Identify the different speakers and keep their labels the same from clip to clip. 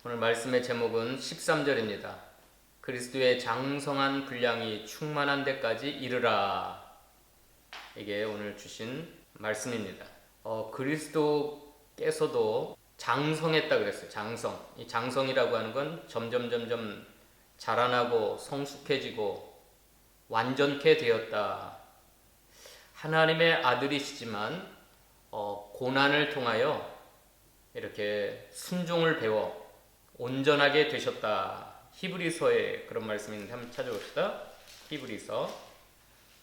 Speaker 1: 오늘 말씀의 제목은 13절입니다. 그리스도의 장성한 분량이 충만한 데까지 이르라. 이게 오늘 주신 말씀입니다. 그리스도께서도 장성했다 그랬어요. 장성. 이 장성이라고 하는 건 점점 자라나고 성숙해지고 완전케 되었다. 하나님의 아들이시지만 고난을 통하여 이렇게 순종을 배워 온전하게 되셨다. 히브리서에 그런 말씀이 있는데 한번 찾아봅시다. 히브리서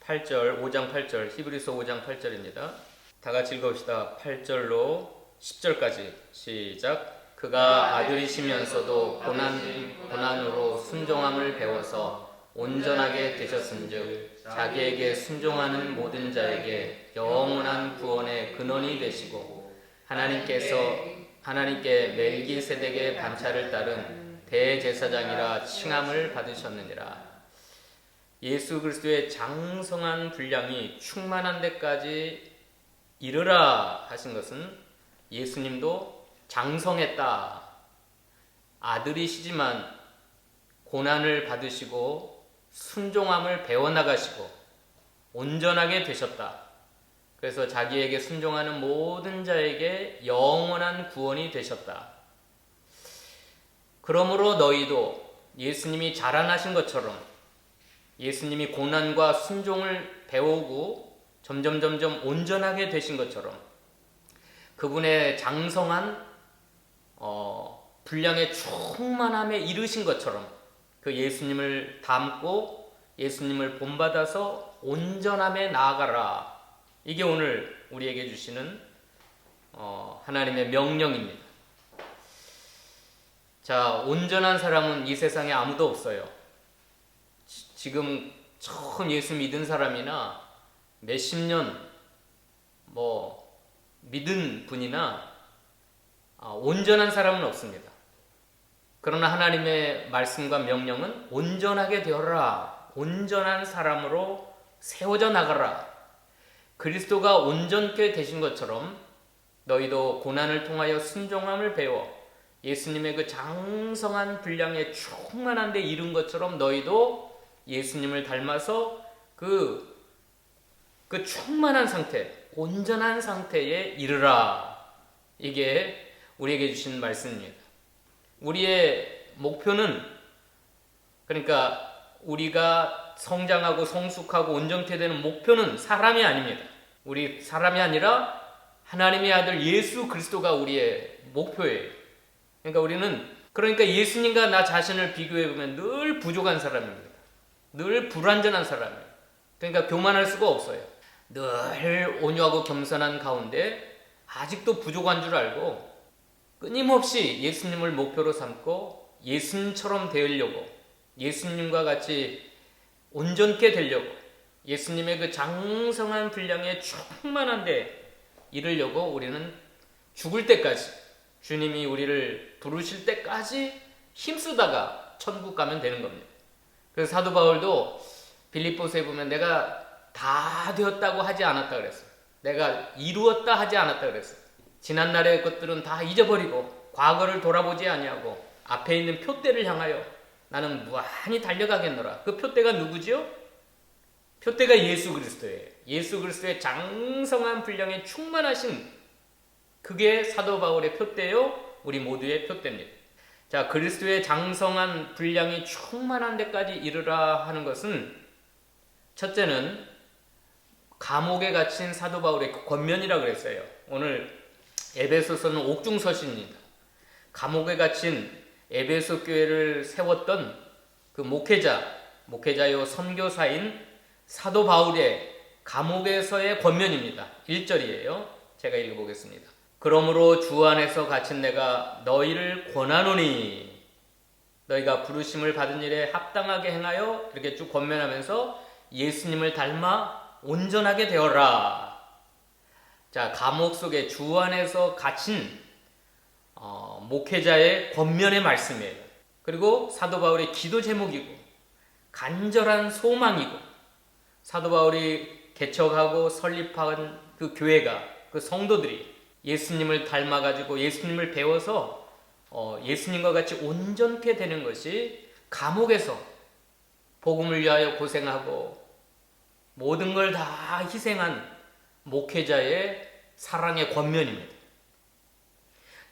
Speaker 1: 8절, 5장 8절, 히브리서 5장 8절입니다. 다 같이 읽어봅시다. 8절로 10절까지 시작. 그가 아들이시면서도 고난으로 순종함을 배워서 온전하게 되셨은즉 자기에게 순종하는 모든 자에게 영원한 구원의 근원이 되시고 하나님께 멜기세덱의 반차를 따른 대제사장이라 칭함을 받으셨느니라. 예수 그리스도의 장성한 분량이 충만한 데까지 이르라 하신 것은 예수님도 장성했다. 아들이시지만 고난을 받으시고 순종함을 배워나가시고 온전하게 되셨다. 그래서 자기에게 순종하는 모든 자에게 영원한 구원이 되셨다. 그러므로 너희도 예수님이 자라나신 것처럼 예수님이 고난과 순종을 배우고 점점 온전하게 되신 것처럼 그분의 장성한 분량의 충만함에 이르신 것처럼 그 예수님을 닮고 예수님을 본받아서 온전함에 나아가라. 이게 오늘 우리에게 주시는 하나님의 명령입니다. 자, 온전한 사람은 이 세상에 아무도 없어요. 지금 처음 예수 믿은 사람이나 몇십 년 믿은 분이나 온전한 사람은 없습니다. 그러나 하나님의 말씀과 명령은 온전하게 되어라. 온전한 사람으로 세워져 나가라. 그리스도가 온전케 되신 것처럼 너희도 고난을 통하여 순종함을 배워 예수님의 그 장성한 분량에 충만한 데 이른 것처럼 너희도 예수님을 닮아서 그 충만한 상태, 온전한 상태에 이르라. 이게 우리에게 주신 말씀입니다. 우리의 목표는, 그러니까 우리가 성장하고 성숙하고 온전케 되는 목표는 사람이 아닙니다. 우리 사람이 아니라 하나님의 아들 예수 그리스도가 우리의 목표예요. 그러니까 예수님과 나 자신을 비교해보면 늘 부족한 사람입니다. 늘 불완전한 사람이에요. 그러니까 교만할 수가 없어요. 늘 온유하고 겸손한 가운데 아직도 부족한 줄 알고 끊임없이 예수님을 목표로 삼고 예수님처럼 되려고, 예수님과 같이 온전케 되려고, 예수님의 그 장성한 분량에 충만한 데 이르려고 우리는 죽을 때까지, 주님이 우리를 부르실 때까지 힘쓰다가 천국 가면 되는 겁니다. 그래서 사도 바울도 빌립보서에 보면 내가 다 되었다고 하지 않았다 그랬어요. 내가 이루었다 하지 않았다 그랬어요. 지난날의 것들은 다 잊어버리고 과거를 돌아보지 아니하고 앞에 있는 표대를 향하여 나는 무한히 달려가겠노라. 그 표대가 누구지요? 표대가 예수 그리스도예요. 예수 그리스도의 장성한 분량에 충만하신, 그게 사도 바울의 표대요, 우리 모두의 표대입니다. 자, 그리스도의 장성한 분량이 충만한 데까지 이르라 하는 것은, 첫째는 감옥에 갇힌 사도 바울의 권면이라고 그랬어요. 오늘 에베소서는 옥중서신입니다. 감옥에 갇힌 에베소 교회를 세웠던 그 목회자요 선교사인 사도 바울의 감옥에서의 권면입니다. 1절이에요. 제가 읽어보겠습니다. 그러므로 주 안에서 갇힌 내가 너희를 권하노니 너희가 부르심을 받은 일에 합당하게 행하여, 이렇게 쭉 권면하면서 예수님을 닮아 온전하게 되어라. 자, 감옥 속에 주 안에서 갇힌 목회자의 권면의 말씀이에요. 그리고 사도 바울의 기도 제목이고 간절한 소망이고, 사도 바울이 개척하고 설립한 그 교회가, 그 성도들이 예수님을 닮아가지고 예수님을 배워서 예수님과 같이 온전케 되는 것이 감옥에서 복음을 위하여 고생하고 모든 걸 다 희생한 목회자의 사랑의 권면입니다.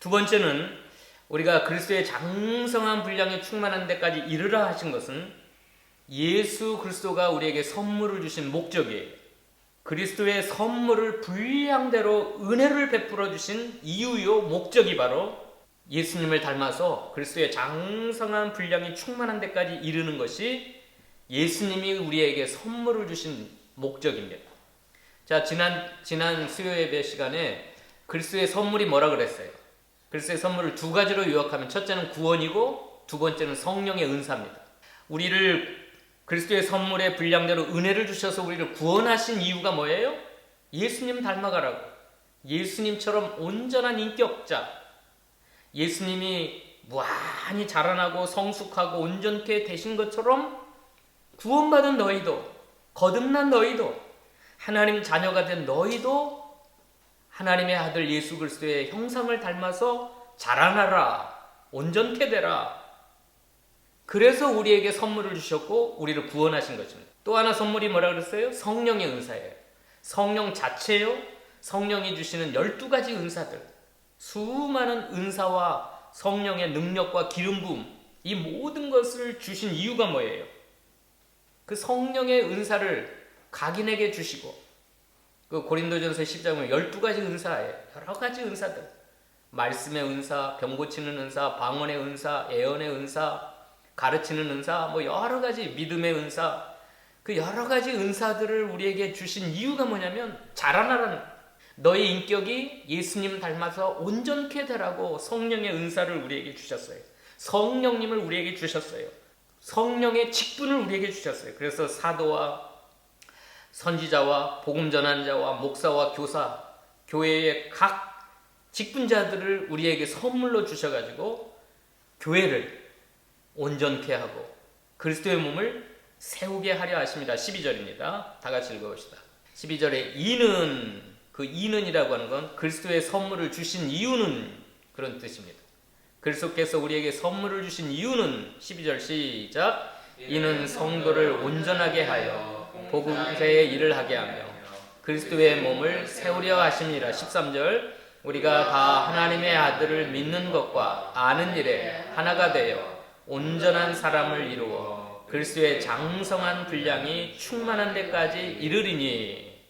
Speaker 1: 두 번째는 우리가 그리스도의 장성한 분량이 충만한 데까지 이르라 하신 것은 예수 그리스도가 우리에게 선물을 주신 목적이에요. 그리스도의 선물을 분량대로 은혜를 베풀어 주신 이유요 목적이 바로 예수님을 닮아서 그리스도의 장성한 분량이 충만한 데까지 이르는 것이 예수님이 우리에게 선물을 주신 목적입니다. 자, 지난 수요 예배 시간에 그리스도의 선물이 뭐라 그랬어요? 그리스도의 선물을 두 가지로 요약하면 첫째는 구원이고 두 번째는 성령의 은사입니다. 우리를 그리스도의 선물의 분량대로 은혜를 주셔서 우리를 구원하신 이유가 뭐예요? 예수님 닮아가라고. 예수님처럼 온전한 인격자, 예수님이 무한히 자라나고 성숙하고 온전케 되신 것처럼 구원받은 너희도, 거듭난 너희도, 하나님 자녀가 된 너희도 하나님의 아들 예수 그리스도의 형상을 닮아서 자라나라, 온전케 되라. 그래서 우리에게 선물을 주셨고 우리를 구원하신 것입니다. 또 하나 선물이 뭐라 그랬어요? 성령의 은사예요. 성령 자체요. 성령이 주시는 12가지 은사들, 수많은 은사와 성령의 능력과 기름 부음, 이 모든 것을 주신 이유가 뭐예요? 그 성령의 은사를 각인에게 주시고, 그 고린도전서 10장에 12가지 은사예요. 여러 가지 은사들, 말씀의 은사, 병 고치는 은사, 방언의 은사, 예언의 은사, 가르치는 은사, 뭐 여러 가지 믿음의 은사, 그 여러 가지 은사들을 우리에게 주신 이유가 뭐냐면 자라나라는, 너의 인격이 예수님 닮아서 온전케 되라고 성령의 은사를 우리에게 주셨어요. 성령님을 우리에게 주셨어요. 성령의 직분을 우리에게 주셨어요. 그래서 사도와 선지자와 복음 전환자와 목사와 교사, 교회의 각 직분자들을 우리에게 선물로 주셔가지고 교회를 온전케 하고 그리스도의 몸을 세우게 하려 하십니다. 12절입니다. 다 같이 읽어봅시다. 12절에 이는, 그 이는이라고 하는 건 그리스도의 선물을 주신 이유는, 그런 뜻입니다. 그리스도께서 우리에게 선물을 주신 이유는, 12절 시작, 이는 성도를 온전하게 하여 복음세의 일을 하게 하며 그리스도의 몸을 세우려 하심이라. 13절, 우리가 다 하나님의 아들을 믿는 것과 아는 일에 하나가 되어 온전한 사람을 이루어 그리스도의 장성한 분량이 충만한 데까지 이르리니.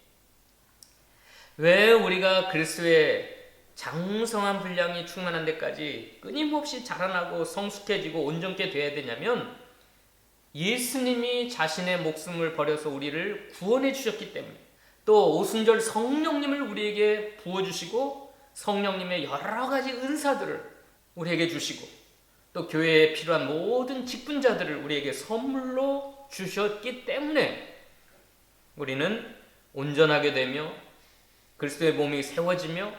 Speaker 1: 왜 우리가 그리스도의 장성한 분량이 충만한 데까지 끊임없이 자라나고 성숙해지고 온전케 돼야 되냐면, 예수님이 자신의 목숨을 버려서 우리를 구원해 주셨기 때문에, 또 오순절 성령님을 우리에게 부어주시고 성령님의 여러 가지 은사들을 우리에게 주시고 또 교회에 필요한 모든 직분자들을 우리에게 선물로 주셨기 때문에 우리는 온전하게 되며 그리스도의 몸이 세워지며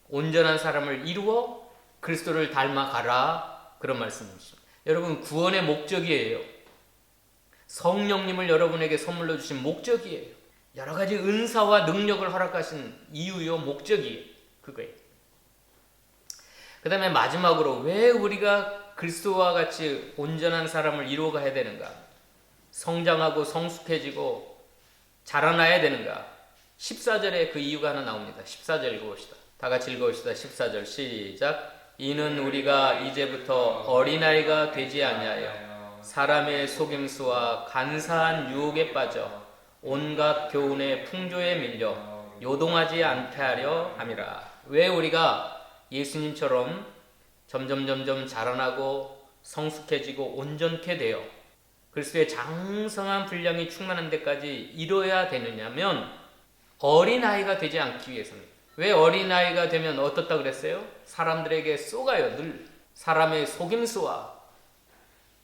Speaker 1: 온전한 사람을 이루어 그리스도를 닮아가라, 그런 말씀이십니다. 여러분, 구원의 목적이에요. 성령님을 여러분에게 선물로 주신 목적이에요. 여러 가지 은사와 능력을 허락하신 이유요 목적이에요. 그거예요. 그 다음에 마지막으로 왜 우리가 그리스도와 같이 온전한 사람을 이루어가야 되는가, 성장하고 성숙해지고 자라나야 되는가, 14절에 그 이유가 하나 나옵니다. 14절 읽어봅시다. 다 같이 읽어봅시다. 14절 시작. 이는 우리가 이제부터 어린아이가 되지 아니하여 사람의 속임수와 간사한 유혹에 빠져 온갖 교훈의 풍조에 밀려 요동하지 않게 하려 함이라. 왜 우리가 예수님처럼 점점 자라나고 성숙해지고 온전케 되어 그리스도의 장성한 분량이 충만한 데까지 이뤄야 되느냐면 어린아이가 되지 않기 위해서입니다. 왜 어린아이가 되면 어떻다 그랬어요? 사람들에게 쏘가요. 늘 사람의 속임수와,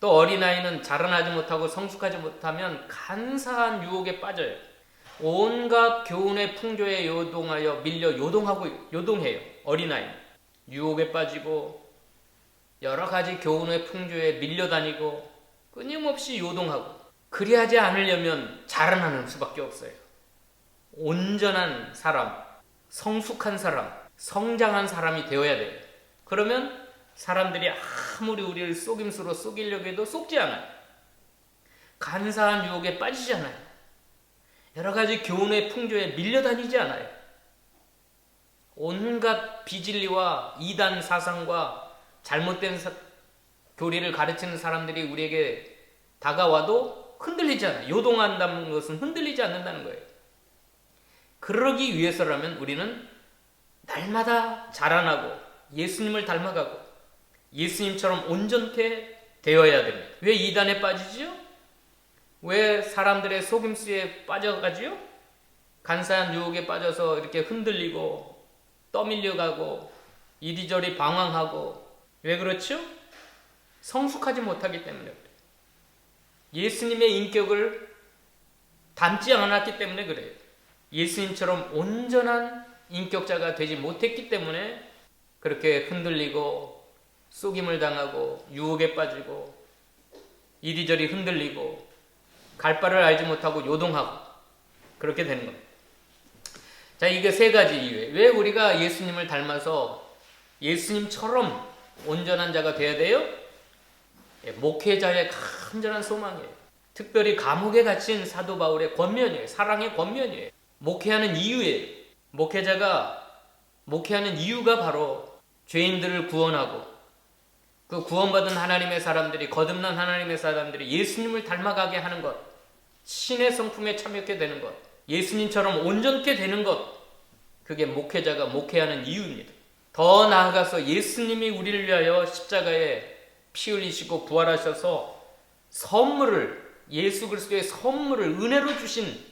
Speaker 1: 또 어린아이는 자라나지 못하고 성숙하지 못하면 간사한 유혹에 빠져요. 온갖 교훈의 풍조에 요동하여 밀려 요동해요. 어린아이는 유혹에 빠지고 여러 가지 교훈의 풍조에 밀려다니고 끊임없이 요동하고, 그리하지 않으려면 자라나는 수밖에 없어요. 온전한 사람, 성숙한 사람, 성장한 사람이 되어야 돼요. 그러면 사람들이 아무리 우리를 속임수로 속이려고 해도 속지 않아요. 간사한 유혹에 빠지지 않아요. 여러 가지 교훈의 풍조에 밀려다니지 않아요. 온갖 비진리와 이단 사상과 잘못된 교리를 가르치는 사람들이 우리에게 다가와도 흔들리지 않아요. 요동한다는 것은 흔들리지 않는다는 거예요. 그러기 위해서라면 우리는 날마다 자라나고 예수님을 닮아가고 예수님처럼 온전케 되어야 됩니다. 왜 이단에 빠지지요? 왜 사람들의 속임수에 빠져가지요? 간사한 유혹에 빠져서 이렇게 흔들리고 떠밀려가고 이리저리 방황하고 왜 그렇죠? 성숙하지 못하기 때문에 그래요. 예수님의 인격을 닮지 않았기 때문에 그래요. 예수님처럼 온전한 인격자가 되지 못했기 때문에 그렇게 흔들리고 속임을 당하고 유혹에 빠지고 이리저리 흔들리고 갈 바를 알지 못하고 요동하고 그렇게 되는 겁니다. 자, 이게 세 가지 이유예요. 왜 우리가 예수님을 닮아서 예수님처럼 온전한 자가 되어야 돼요? 목회자의 간절한 소망이에요. 특별히 감옥에 갇힌 사도 바울의 권면이에요. 사랑의 권면이에요. 목회하는 이유예요. 목회자가 목회하는 이유가 바로 죄인들을 구원하고 그 구원받은 하나님의 사람들이 거듭난 하나님의 사람들이 예수님을 닮아가게 하는 것, 신의 성품에 참여하게 되는 것, 예수님처럼 온전케 되는 것, 그게 목회자가 목회하는 이유입니다. 더 나아가서 예수님이 우리를 위하여 십자가에 피 흘리시고 부활하셔서 선물을, 예수 그리스도의 선물을 은혜로 주신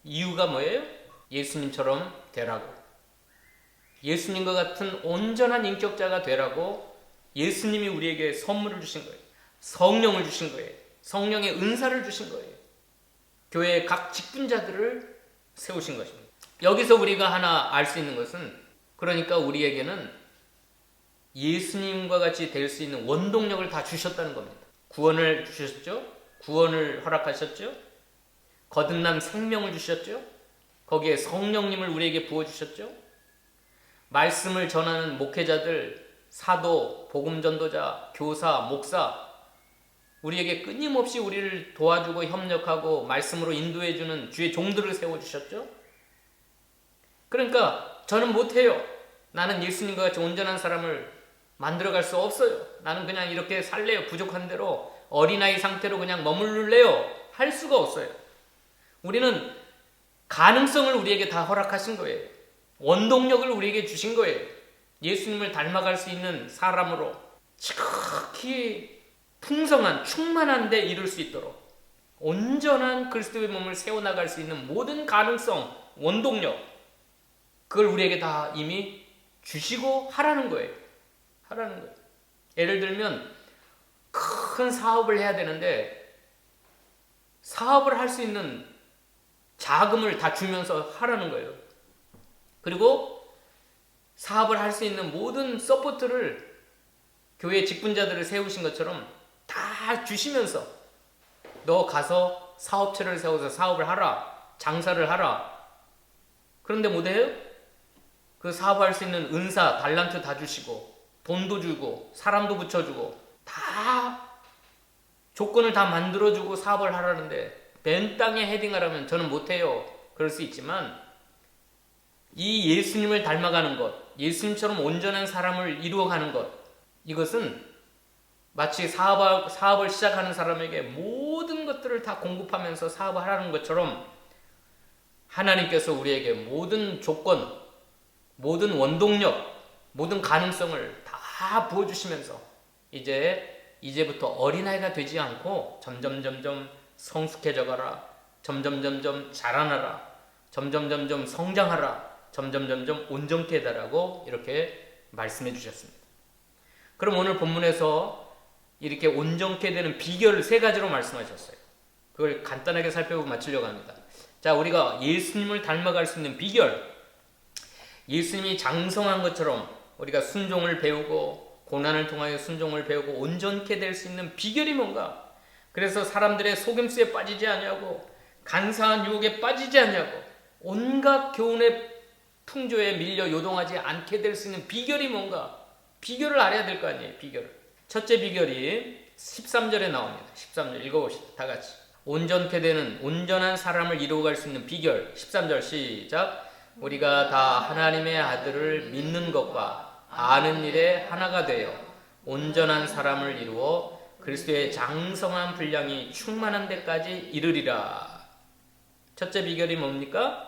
Speaker 1: 이유가 뭐예요? 예수님처럼 되라고, 예수님과 같은 온전한 인격자가 되라고 예수님이 우리에게 선물을 주신 거예요. 성령을 주신 거예요. 성령의 은사를 주신 거예요. 교회의 각 직분자들을 세우신 것입니다. 여기서 우리가 하나 알 수 있는 것은, 그러니까 우리에게는 예수님과 같이 될 수 있는 원동력을 다 주셨다는 겁니다. 구원을 주셨죠? 구원을 허락하셨죠? 거듭난 생명을 주셨죠? 거기에 성령님을 우리에게 부어주셨죠? 말씀을 전하는 목회자들, 사도, 복음전도자, 교사, 목사, 우리에게 끊임없이 우리를 도와주고 협력하고 말씀으로 인도해주는 주의 종들을 세워주셨죠? 그러니까 저는 못해요. 나는 예수님과 같이 온전한 사람을 만들어갈 수 없어요. 나는 그냥 이렇게 살래요. 부족한 대로 어린아이 상태로 그냥 머무를래요. 할 수가 없어요. 우리는 가능성을 우리에게 다 허락하신 거예요. 원동력을 우리에게 주신 거예요. 예수님을 닮아갈 수 있는 사람으로 지극히 풍성한 충만한 데 이룰 수 있도록 온전한 그리스도의 몸을 세워나갈 수 있는 모든 가능성, 원동력, 그걸 우리에게 다 이미 주시고 하라는 거예요. 하라는 거예요. 예를 들면 큰 사업을 해야 되는데 사업을 할 수 있는 자금을 다 주면서 하라는 거예요. 그리고 사업을 할 수 있는 모든 서포트를 교회 직분자들을 세우신 것처럼 다 주시면서 너 가서 사업체를 세워서 사업을 하라, 장사를 하라. 그런데 못해요? 그 사업할 수 있는 은사, 달란트 다 주시고 돈도 주고 사람도 붙여주고 다 조건을 다 만들어주고 사업을 하라는데 맨 땅에 헤딩하라면 저는 못해요. 그럴 수 있지만 이 예수님을 닮아가는 것, 예수님처럼 온전한 사람을 이루어가는 것, 이것은 마치 사업을 시작하는 사람에게 모든 것들을 다 공급하면서 사업을 하라는 것처럼 하나님께서 우리에게 모든 조건, 모든 원동력, 모든 가능성을 다 부어주시면서 이제부터 어린아이가 되지 않고 점점 성숙해져가라, 점점 자라나라, 점점 성장하라, 점점 온전케 되라고 이렇게 말씀해 주셨습니다. 그럼 오늘 본문에서 이렇게 온전케 되는 비결을 세 가지로 말씀하셨어요. 그걸 간단하게 살펴보고 마치려고 합니다. 자, 우리가 예수님을 닮아갈 수 있는 비결, 예수님이 장성한 것처럼 우리가 순종을 배우고 고난을 통하여 순종을 배우고 온전케 될 수 있는 비결이 뭔가? 그래서 사람들의 속임수에 빠지지 않냐고, 간사한 유혹에 빠지지 않냐고, 온갖 교훈의 풍조에 밀려 요동하지 않게 될 수 있는 비결이 뭔가? 비결을 알아야 될 거 아니에요. 비결을. 첫째 비결이 13절에 나옵니다. 13절 읽어봅시다. 다 같이. 온전케 되는 온전한 사람을 이루어갈 수 있는 비결. 13절 시작. 우리가 다 하나님의 아들을 믿는 것과 아는 일에 하나가 되어 온전한 사람을 이루어 그리스도의 장성한 분량이 충만한 데까지 이르리라. 첫째 비결이 뭡니까?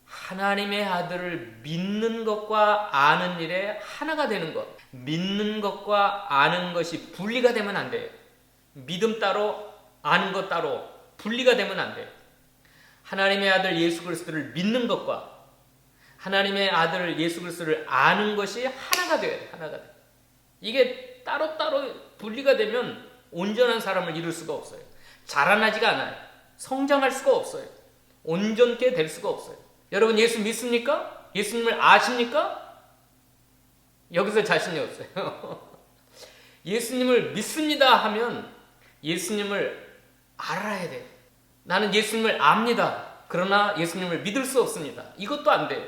Speaker 1: 하나님의 아들을 믿는 것과 아는 일에 하나가 되는 것. 믿는 것과 아는 것이 분리가 되면 안 돼요. 믿음 따로 아는 것 따로 분리가 되면 안 돼요. 하나님의 아들 예수 그리스도를 믿는 것과 하나님의 아들 예수 그리스도를 아는 것이 하나가 돼야 돼. 하나가 돼. 이게 따로따로 분리가 되면 온전한 사람을 이룰 수가 없어요. 자라나지가 않아요. 성장할 수가 없어요. 온전케 될 수가 없어요. 여러분 예수 믿습니까? 예수님을 아십니까? 여기서 자신이 없어요. 예수님을 믿습니다 하면 예수님을 알아야 돼요. 나는 예수님을 압니다. 그러나 예수님을 믿을 수 없습니다. 이것도 안 돼요.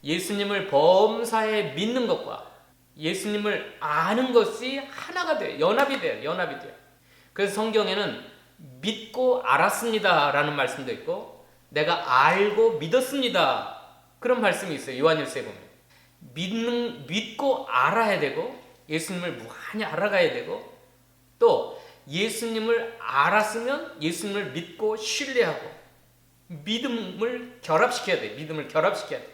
Speaker 1: 예수님을 범사에 믿는 것과 예수님을 아는 것이 하나가 돼요. 연합이 돼요. 연합이 돼요. 그래서 성경에는 믿고 알았습니다 라는 말씀도 있고 내가 알고 믿었습니다 그런 말씀이 있어요. 요한일서에 보면 믿고 알아야 되고 예수님을 많이 알아가야 되고 또 예수님을 알았으면 예수님을 믿고 신뢰하고 믿음을 결합시켜야 돼. 믿음을 결합시켜야 돼.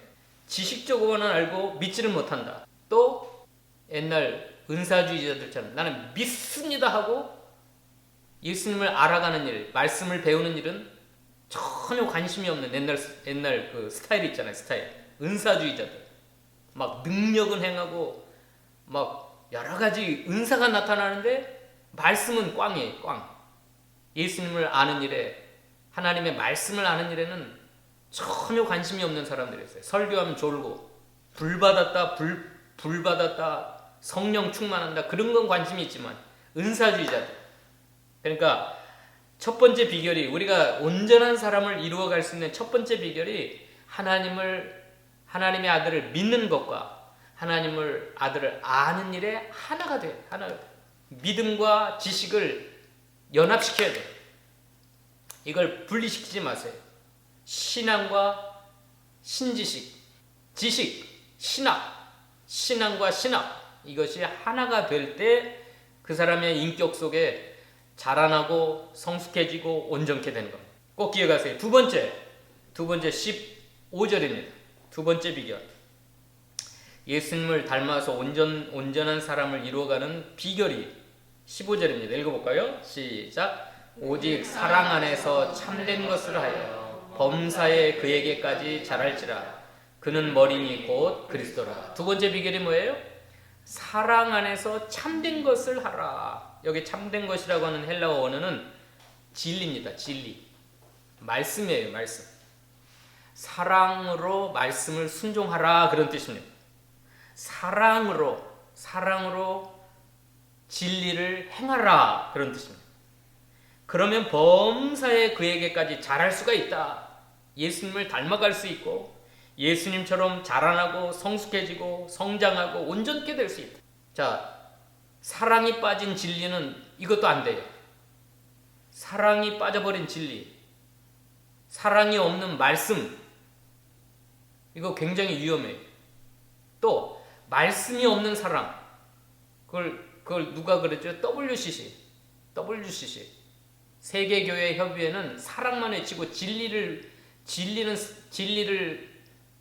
Speaker 1: 지식적으로는 알고 믿지를 못한다. 또 옛날 은사주의자들처럼 나는 믿습니다 하고 예수님을 알아가는 일, 말씀을 배우는 일은 전혀 관심이 없는 옛날 그 스타일 있잖아요. 스타일. 은사주의자들. 막 능력은 행하고 막 여러 가지 은사가 나타나는데 말씀은 꽝이에요. 꽝. 예수님을 아는 일에 하나님의 말씀을 아는 일에는 전혀 관심이 없는 사람들이 있어요. 설교하면 졸고 불 받았다 성령 충만한다 그런 건 관심이 있지만 은사주의자들. 그러니까 첫 번째 비결이 우리가 온전한 사람을 이루어갈 수 있는 첫 번째 비결이 하나님의 아들을 믿는 것과 하나님을 아들을 아는 일에 하나가 돼요. 하나가 돼요. 믿음과 지식을 연합시켜야 돼요. 이걸 분리시키지 마세요. 신앙과 신지식, 지식, 신앙과 신학 이것이 하나가 될 때 그 사람의 인격 속에 자라나고 성숙해지고 온전케 되는 겁니다. 꼭 기억하세요. 두 번째 15절입니다. 두 번째 비결. 예수님을 닮아서 온전한 사람을 이루어가는 비결이 15절입니다. 읽어볼까요? 시작. 오직 사랑 안에서 참된 것을 하여 범사에 그에게까지 자랄지라. 그는 머리니 곧 그리스도라. 두 번째 비결이 뭐예요? 사랑 안에서 참된 것을 하라. 여기 참된 것이라고 하는 헬라어 원어는 진리입니다. 진리. 말씀이에요. 말씀. 사랑으로 말씀을 순종하라 그런 뜻입니다. 사랑으로 진리를 행하라 그런 뜻입니다. 그러면 범사에 그에게까지 자랄 수가 있다. 예수님을 닮아갈 수 있고 예수님처럼 자라나고 성숙해지고 성장하고 온전케 될 수 있다. 자, 사랑이 빠진 진리는 이것도 안 돼요. 사랑이 빠져버린 진리, 사랑이 없는 말씀, 이거 굉장히 위험해요. 또 말씀이 없는 사랑, 그걸 누가 그랬죠? WCC 세계교회 협의회는 사랑만 외치고 진리를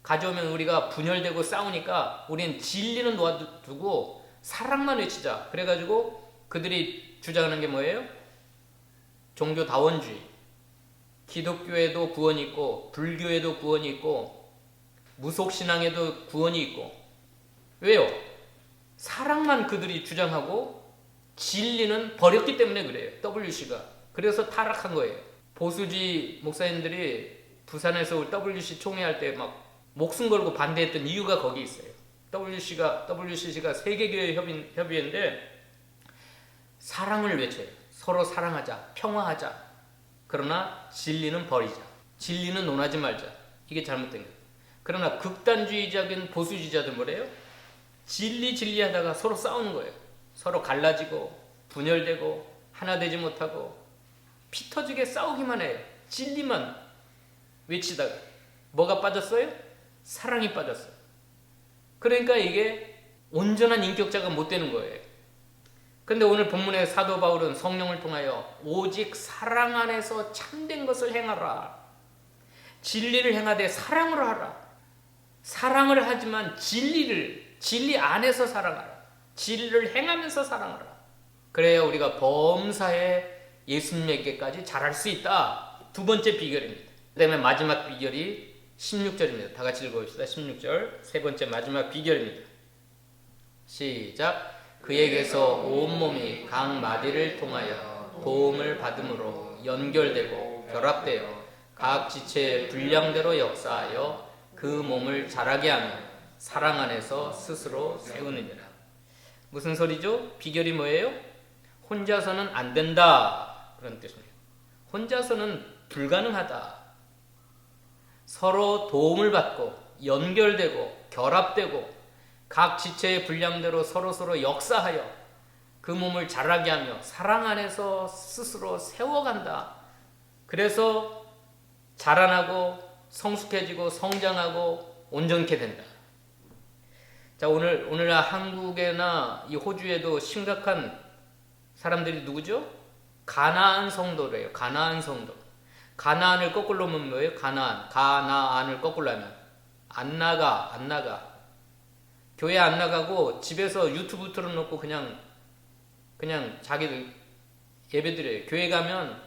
Speaker 1: 가져오면 우리가 분열되고 싸우니까 우리는 진리는 놓아두고 사랑만 외치자. 그래가지고 그들이 주장하는 게 뭐예요? 종교다원주의. 기독교에도 구원이 있고 불교에도 구원이 있고 무속신앙에도 구원이 있고. 왜요? 사랑만 그들이 주장하고 진리는 버렸기 때문에 그래요. WC가. 그래서 타락한 거예요. 보수주의 목사님들이 부산에서 WC 총회할 때 막 목숨 걸고 반대했던 이유가 거기 있어요. WCC가 세계교회 협의회인데 사랑을 외쳐요. 서로 사랑하자, 평화하자. 그러나 진리는 버리자. 진리는 논하지 말자. 이게 잘못된 거예요. 그러나 극단주의적인 보수주의자들 뭐래요? 진리 하다가 서로 싸우는 거예요. 서로 갈라지고 분열되고 하나 되지 못하고 피 터지게 싸우기만 해요. 진리만 외치다가 뭐가 빠졌어요? 사랑이 빠졌어요. 그러니까 이게 온전한 인격자가 못 되는 거예요. 근데 오늘 본문의 사도 바울은 성령을 통하여 오직 사랑 안에서 참된 것을 행하라. 진리를 행하되 사랑을 하라. 사랑을 하지만 진리 안에서 사랑하라. 진리를 행하면서 사랑하라. 그래야 우리가 범사에 예수님에게까지 잘할 수 있다. 두 번째 비결입니다. 그 다음에 마지막 비결이 16절입니다. 다 같이 읽어봅시다. 16절 세 번째 마지막 비결입니다. 시작. 그에게서 온몸이 각 마디를 통하여 도움을 받음으로 연결되고 결합되어 각 지체의 분량대로 역사하여 그 몸을 자라게 하며 사랑 안에서 스스로 세우느니라. 무슨 소리죠? 비결이 뭐예요? 혼자서는 안 된다. 그런 뜻입니다. 혼자서는 불가능하다. 서로 도움을 받고 연결되고 결합되고 각 지체의 분량대로 서로 역사하여 그 몸을 자라게 하며 사랑 안에서 스스로 세워간다. 그래서 자라나고 성숙해지고 성장하고 온전케 된다. 자, 오늘날 한국에나 이 호주에도 심각한 사람들이 누구죠? 가나안 성도래요. 가나안 성도. 가나안을 거꾸로 하면 뭐예요? 가나안을 거꾸로 하면 안 나가. 교회 안 나가고 집에서 유튜브 틀어놓고 그냥 자기들 예배드려요. 교회 가면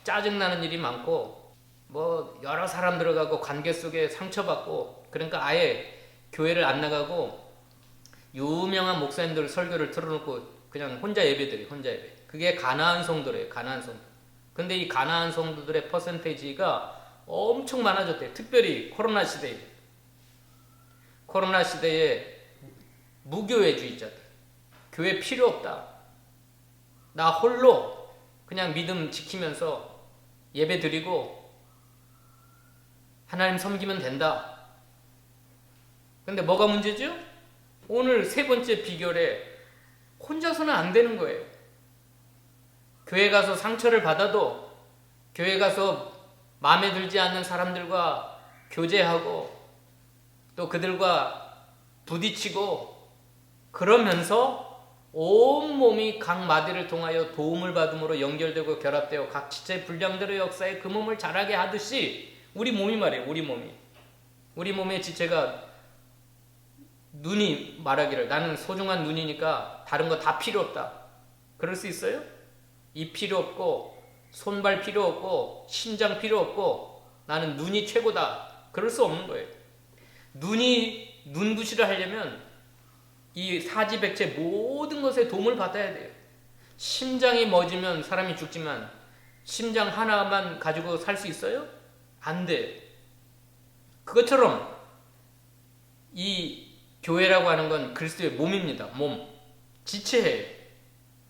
Speaker 1: 짜증나는 일이 많고 뭐 여러 사람 들어가고 관계 속에 상처받고 그러니까 아예 교회를 안 나가고 유명한 목사님들 설교를 틀어놓고 그냥 혼자 예배드려요. 혼자 예배. 그게 가나안 성도래요. 가나안 성도. 근데 이 가나안 성도들의 퍼센테이지가 엄청 많아졌대요. 특별히 코로나 시대에. 코로나 시대에 무교회주의자들. 교회 필요 없다. 나 홀로 그냥 믿음 지키면서 예배 드리고 하나님 섬기면 된다. 근데 뭐가 문제죠? 오늘 세 번째 비결에 혼자서는 안 되는 거예요. 교회 가서 상처를 받아도 교회 가서 마음에 들지 않는 사람들과 교제하고 또 그들과 부딪히고 그러면서 온몸이 각 마디를 통하여 도움을 받음으로 연결되고 결합되어 각 지체의 분량대로 역사에 그 몸을 자라게 하듯이 우리 몸이 말이에요. 우리 몸의 지체가 눈이 말하기를 나는 소중한 눈이니까 다른 거 다 필요 없다. 그럴 수 있어요? 입 필요 없고 손발 필요 없고 심장 필요 없고 나는 눈이 최고다. 그럴 수 없는 거예요. 눈이 눈부시를 하려면 이 사지백체 모든 것에 도움을 받아야 돼요. 심장이 멎으면 사람이 죽지만 심장 하나만 가지고 살 수 있어요? 안 돼. 그것처럼 이 교회라고 하는 건 그리스도의 몸입니다. 몸. 지체예요.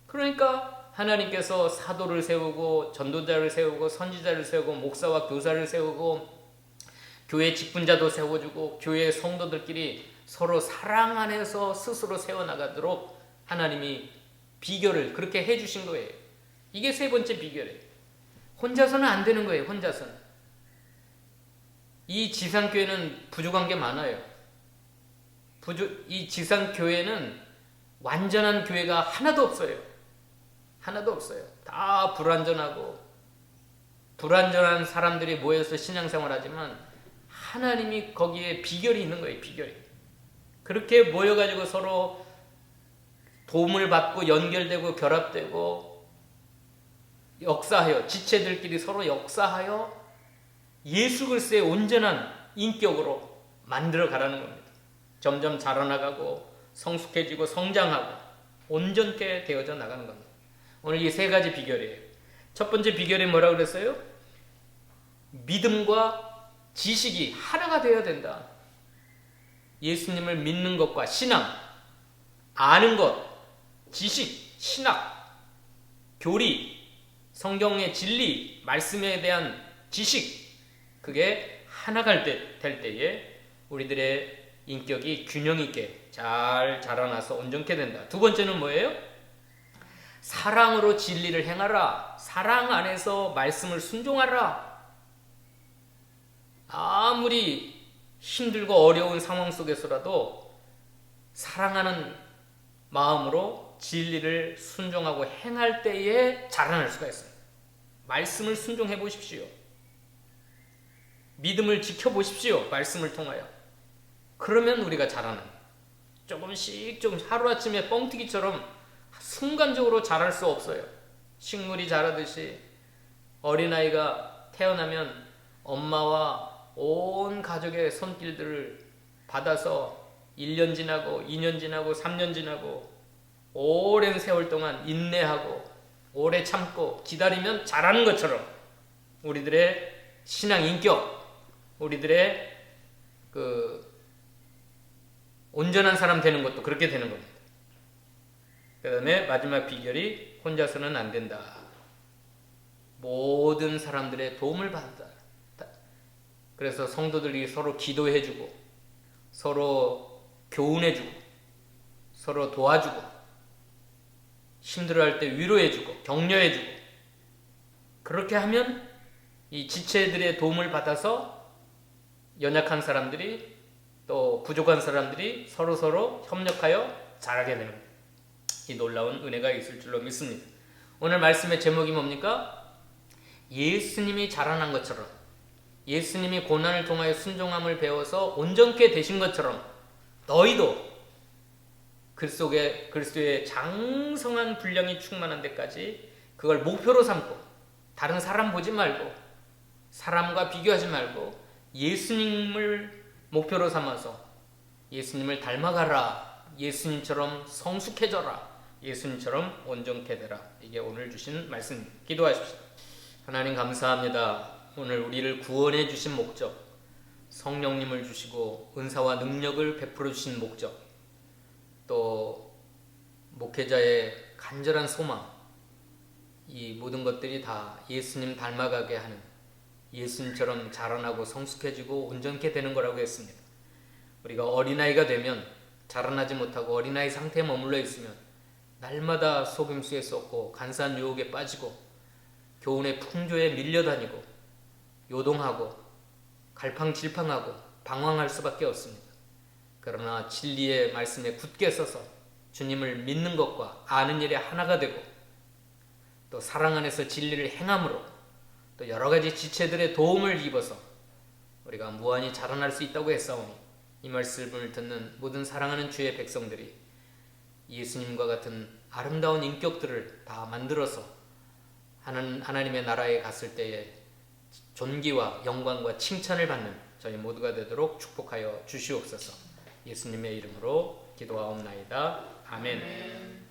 Speaker 1: 그러니까 하나님께서 사도를 세우고 전도자를 세우고 선지자를 세우고 목사와 교사를 세우고 교회 직분자도 세워주고 교회 성도들끼리 서로 사랑 안에서 스스로 세워나가도록 하나님이 비결을 그렇게 해주신 거예요. 이게 세 번째 비결이에요. 혼자서는 안 되는 거예요. 혼자서는. 이 지상교회는 부족한 게 많아요. 이 지상교회는 완전한 교회가 하나도 없어요. 하나도 없어요. 다 불완전한 사람들이 모여서 신앙생활하지만 하나님이 거기에 비결이 있는 거예요. 비결이. 그렇게 모여가지고 서로 도움을 받고 연결되고 결합되고 역사하여 지체들끼리 서로 역사하여 예수 그리스도의 온전한 인격으로 만들어 가라는 겁니다. 점점 자라나가고 성숙해지고 성장하고 온전케 되어져 나가는 겁니다. 오늘 이 세 가지 비결이에요. 첫 번째 비결이 뭐라고 그랬어요? 믿음과 지식이 하나가 되어야 된다. 예수님을 믿는 것과 신앙, 아는 것, 지식, 신학, 교리, 성경의 진리, 말씀에 대한 지식, 그게 하나가 될 때에 우리들의 인격이 균형 있게 잘 자라나서 온전케 된다. 두 번째는 뭐예요? 사랑으로 진리를 행하라. 사랑 안에서 말씀을 순종하라. 아무리 힘들고 어려운 상황 속에서라도 사랑하는 마음으로 진리를 순종하고 행할 때에 자라날 수가 있어요. 말씀을 순종해 보십시오. 믿음을 지켜보십시오. 말씀을 통하여. 그러면 우리가 자라는, 조금씩 좀 하루아침에 뻥튀기처럼 순간적으로 자랄 수 없어요. 식물이 자라듯이 어린아이가 태어나면 엄마와 온 가족의 손길들을 받아서 1년 지나고 2년 지나고 3년 지나고 오랜 세월 동안 인내하고 오래 참고 기다리면 자라는 것처럼 우리들의 신앙 인격, 우리들의 온전한 사람 되는 것도 그렇게 되는 겁니다. 그 다음에 마지막 비결이 혼자서는 안 된다. 모든 사람들의 도움을 받다. 그래서 성도들이 서로 기도해주고 서로 교훈해주고 서로 도와주고 힘들어할 때 위로해주고 격려해주고 그렇게 하면 이 지체들의 도움을 받아서 연약한 사람들이 또 부족한 사람들이 서로 협력하여 자라게 되는 거예요. 이 놀라운 은혜가 있을 줄로 믿습니다. 오늘 말씀의 제목이 뭡니까? 예수님이 자라난 것처럼, 예수님이 고난을 통하여 순종함을 배워서 온전케 되신 것처럼 너희도 그리스도의 장성한 분량이 충만한 데까지 그걸 목표로 삼고 다른 사람 보지 말고 사람과 비교하지 말고 예수님을 목표로 삼아서 예수님을 닮아가라. 예수님처럼 성숙해져라. 예수님처럼 온전케 되라. 이게 오늘 주신 말씀입니다. 기도하십시오. 하나님 감사합니다. 오늘 우리를 구원해 주신 목적, 성령님을 주시고 은사와 능력을 베풀어 주신 목적, 또 목회자의 간절한 소망, 이 모든 것들이 다 예수님 닮아가게 하는, 예수님처럼 자라나고 성숙해지고 온전케 되는 거라고 했습니다. 우리가 어린아이가 되면 자라나지 못하고 어린아이 상태에 머물러 있으면 날마다 속임수에 쏟고 간사한 유혹에 빠지고 교훈의 풍조에 밀려다니고 요동하고 갈팡질팡하고 방황할 수밖에 없습니다. 그러나 진리의 말씀에 굳게 서서 주님을 믿는 것과 아는 일에 하나가 되고 또 사랑 안에서 진리를 행함으로 또 여러 가지 지체들의 도움을 입어서 우리가 무한히 자라날 수 있다고 했사오니 이 말씀을 듣는 모든 사랑하는 주의 백성들이 예수님과 같은 아름다운 인격들을 다 만들어서 하나님의 나라에 갔을 때에 존귀와 영광과 칭찬을 받는 저희 모두가 되도록 축복하여 주시옵소서. 예수님의 이름으로 기도하옵나이다. 아멘.